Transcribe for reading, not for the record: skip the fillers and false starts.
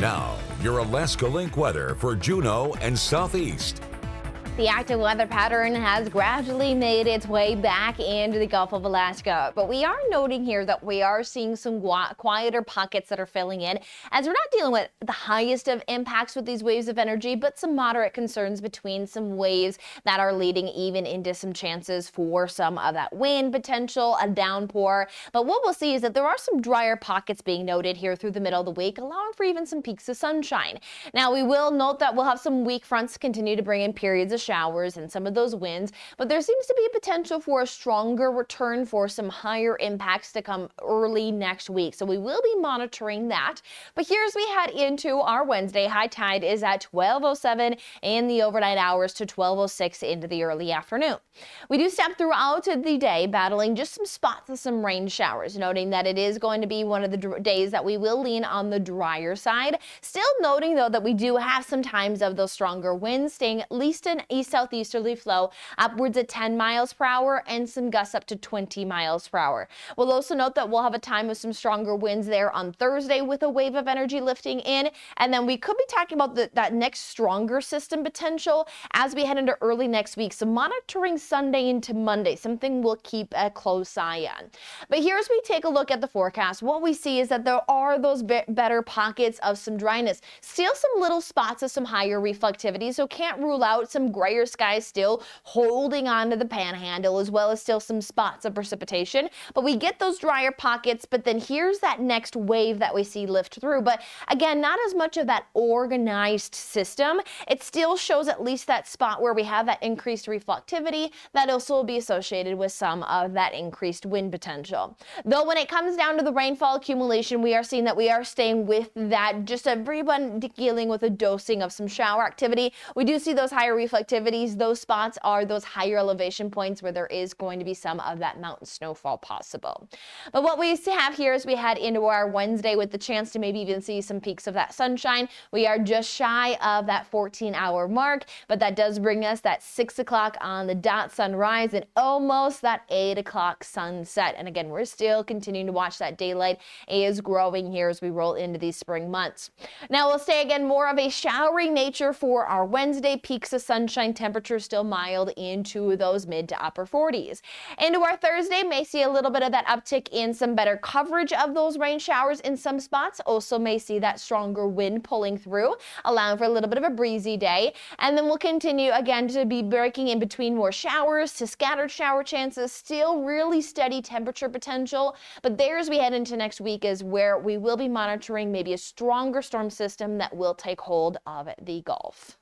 Now, your Alaska Link weather for Juneau and Southeast. The active weather pattern has gradually made its way back into the Gulf of Alaska, but we are noting here that we are seeing some quieter pockets that are filling in, as we're not dealing with the highest of impacts with these waves of energy, but some moderate concerns between some waves that are leading even into some chances for some of that wind potential, a downpour. But what we'll see is that there are some drier pockets being noted here through the middle of the week, allowing for even some peaks of sunshine. Now, we will note that we'll have some weak fronts continue to bring in periods of showers and some of those winds, but there seems to be a potential for a stronger return for some higher impacts to come early next week. So we will be monitoring that. But here as we head into our Wednesday, high tide is at 12:07 in the overnight hours to 12:06 into the early afternoon. We do step throughout the day battling just some spots of some rain showers, noting that it is going to be one of the days that we will lean on the drier side. Still noting though that we do have some times of those stronger winds staying at least in east-southeasterly flow upwards at 10 miles per hour and some gusts up to 20 miles per hour. We'll also note that we'll have a time of some stronger winds there on Thursday with a wave of energy lifting in, and then we could be talking about that next stronger system potential as we head into early next week. So monitoring Sunday into Monday, something we'll keep a close eye on. But here as we take a look at the forecast, what we see is that there are those better pockets of some dryness. Still some little spots of some higher reflectivity, so can't rule out some grayer skies still holding on to the panhandle, as well as still some spots of precipitation. But we get those drier pockets, but then here's that next wave that we see lift through. But again, not as much of that organized system. It still shows at least that spot where we have that increased reflectivity that also will be associated with some of that increased wind potential. Though when it comes down to the rainfall accumulation, we are seeing that we are staying with that, just everyone dealing with a dosing of some shower activity. We do see those higher reflectivities. Those spots are those higher elevation points where there is going to be some of that mountain snowfall possible. But what we have here as we head into our Wednesday with the chance to maybe even see some peaks of that sunshine, we are just shy of that 14-hour mark, but that does bring us that 6 o'clock on the dot sunrise and almost that 8 o'clock sunset. And again, we're still continuing to watch that daylight is growing here as we roll into these spring months. Now we'll stay again more of a showery nature for our Wednesday. Peaks of sunshine, temperatures still mild into those mid to upper 40s. Into our Thursday, may see a little bit of that uptick in some better coverage of those rain showers in some spots. Also may see that stronger wind pulling through, allowing for a little bit of a breezy day. And then we'll continue again to be breaking in between more showers to scattered shower chances, still really steady temperature potential. But there as we head into next week is where we will be monitoring maybe a stronger storm system that will take hold of the Gulf.